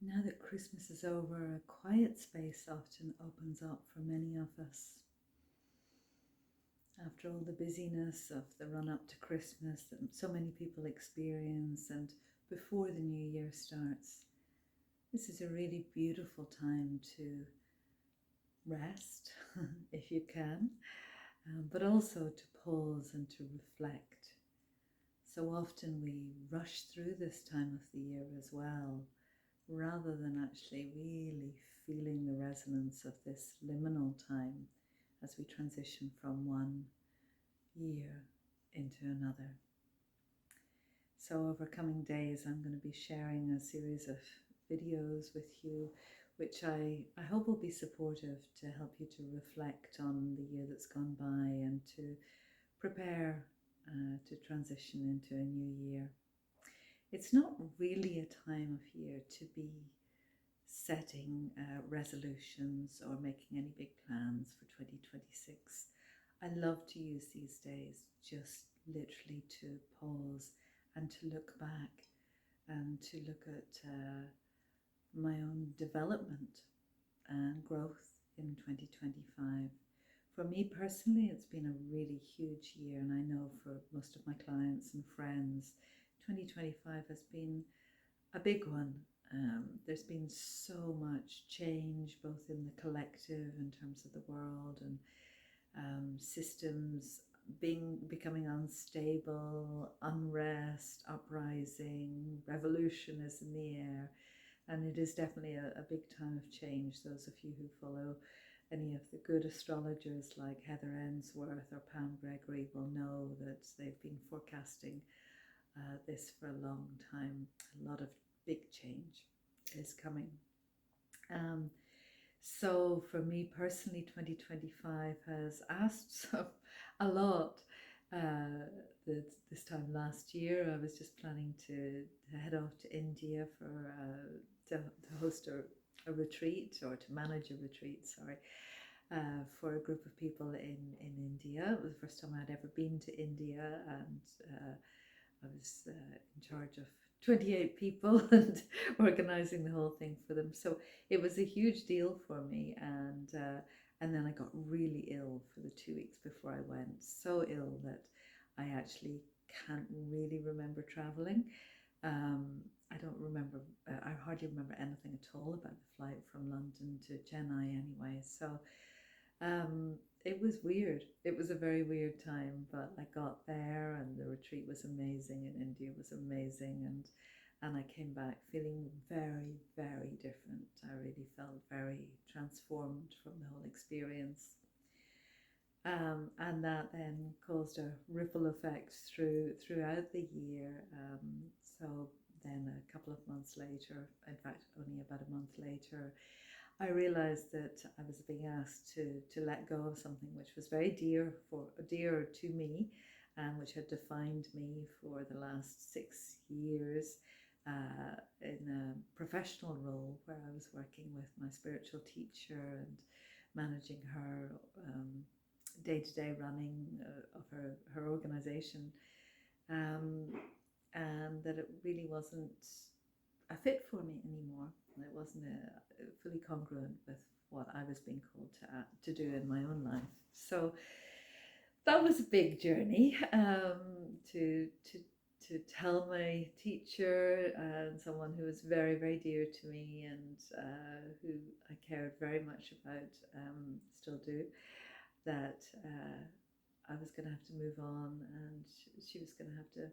Now that Christmas is over, a quiet space often opens up for many of us. After all the busyness of the run up to Christmas that so many people experience, and before the new year starts, this is a really beautiful time to rest, if you can, but also to pause and to reflect. So often we rush through this time of the year as well, rather than actually really feeling the resonance of this liminal time as we transition from one year into another. So over coming days, I'm going to be sharing a series of videos with you, which I hope will be supportive to help you to reflect on the year that's gone by and to prepare to transition into a new year. It's not really a time of year to be setting resolutions or making any big plans for 2026. I love to use these days just literally to pause and to look back and to look at my own development and growth in 2025. For me personally, it's been a really huge year, and I know for most of my clients and friends, 2025 has been a big one. There's been so much change, both in the collective in terms of the world and systems becoming unstable, unrest, uprising, revolution is in the air, and it is definitely a big time of change. Those of you who follow any of the good astrologers like Heather Ainsworth or Pam Gregory will know that they've been forecasting this for a long time. A lot of big change is coming. So for me personally, 2025 has asked a lot. This time last year, I was just planning to head off to India for to host a retreat, or to manage a retreat, sorry, for a group of people in India. It was the first time I'd ever been to India, and I was in charge of 28 people and organizing the whole thing for them. So it was a huge deal for me, and then I got really ill for the 2 weeks before I went. So ill that I actually can't really remember traveling. I don't remember. I hardly remember anything at all about the flight from London to Chennai, anyway. So it was weird. It was a very weird time, but I got there and the retreat was amazing and India was amazing, and I came back feeling very, very different. I really felt very transformed from the whole experience. And that then caused a ripple effect throughout the year. So then a couple of months later, in fact only about a month later, I realized that I was being asked to let go of something which was very dear to me, and which had defined me for the last 6 years in a professional role where I was working with my spiritual teacher and managing her day-to-day running of her organization, and that it really wasn't a fit for me anymore. It wasn't fully congruent with what I was being called to do in my own life. So that was a big journey, to tell my teacher and someone who was very, very dear to me, and who I cared very much about, still do, that I was going to have to move on, and she was going to have to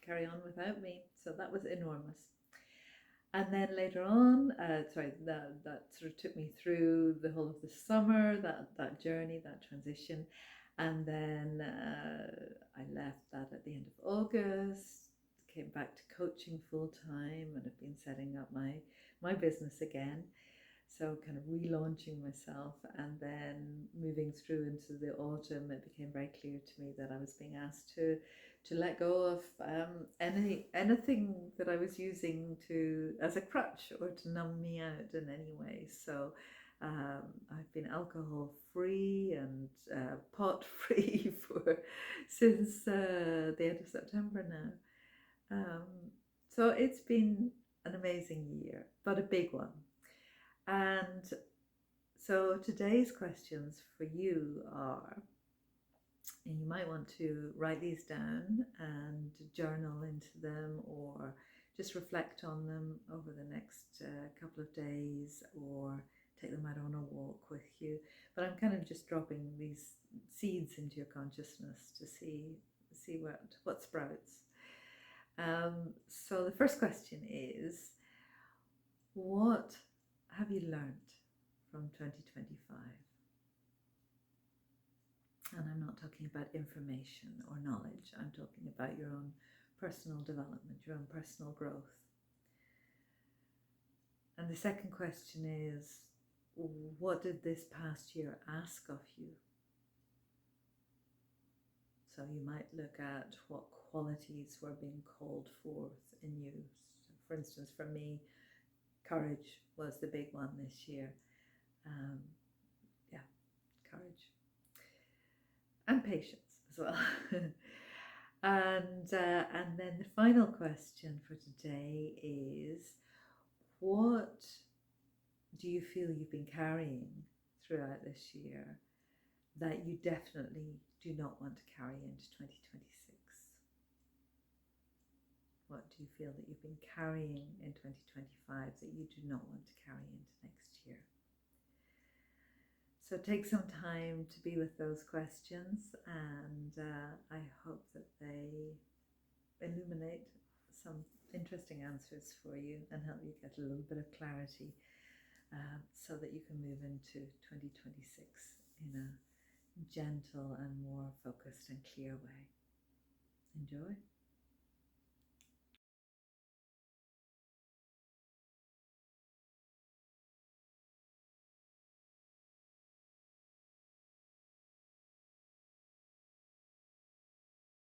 carry on without me. So that was enormous. And then later on, that sort of took me through the whole of the summer, that journey, that transition. And then I left that at the end of August, came back to coaching full time, and have been setting up my business again. So kind of relaunching myself, and then moving through into the autumn, it became very clear to me that I was being asked to let go of anything that I was using as a crutch or to numb me out in any way. So I've been alcohol free and pot free since the end of September now. So it's been an amazing year, but a big one. And so today's questions for you are, and you might want to write these down and journal into them, or just reflect on them over the next couple of days, or take them out on a walk with you. But I'm kind of just dropping these seeds into your consciousness to see what sprouts. So the first question is, what have you learnt from 2025? And I'm not talking about information or knowledge. I'm talking about your own personal development, your own personal growth. And the second question is, what did this past year ask of you? So you might look at what qualities were being called forth in you. So for instance, for me, courage was the big one this year. Courage. And patience as well. And then the final question for today is, what do you feel you've been carrying throughout this year that you definitely do not want to carry into 2026? What do you feel that you've been carrying in 2025 that you do not want to carry into next year? So take some time to be with those questions, and I hope that they illuminate some interesting answers for you and help you get a little bit of clarity, so that you can move into 2026 in a gentle and more focused and clear way. Enjoy.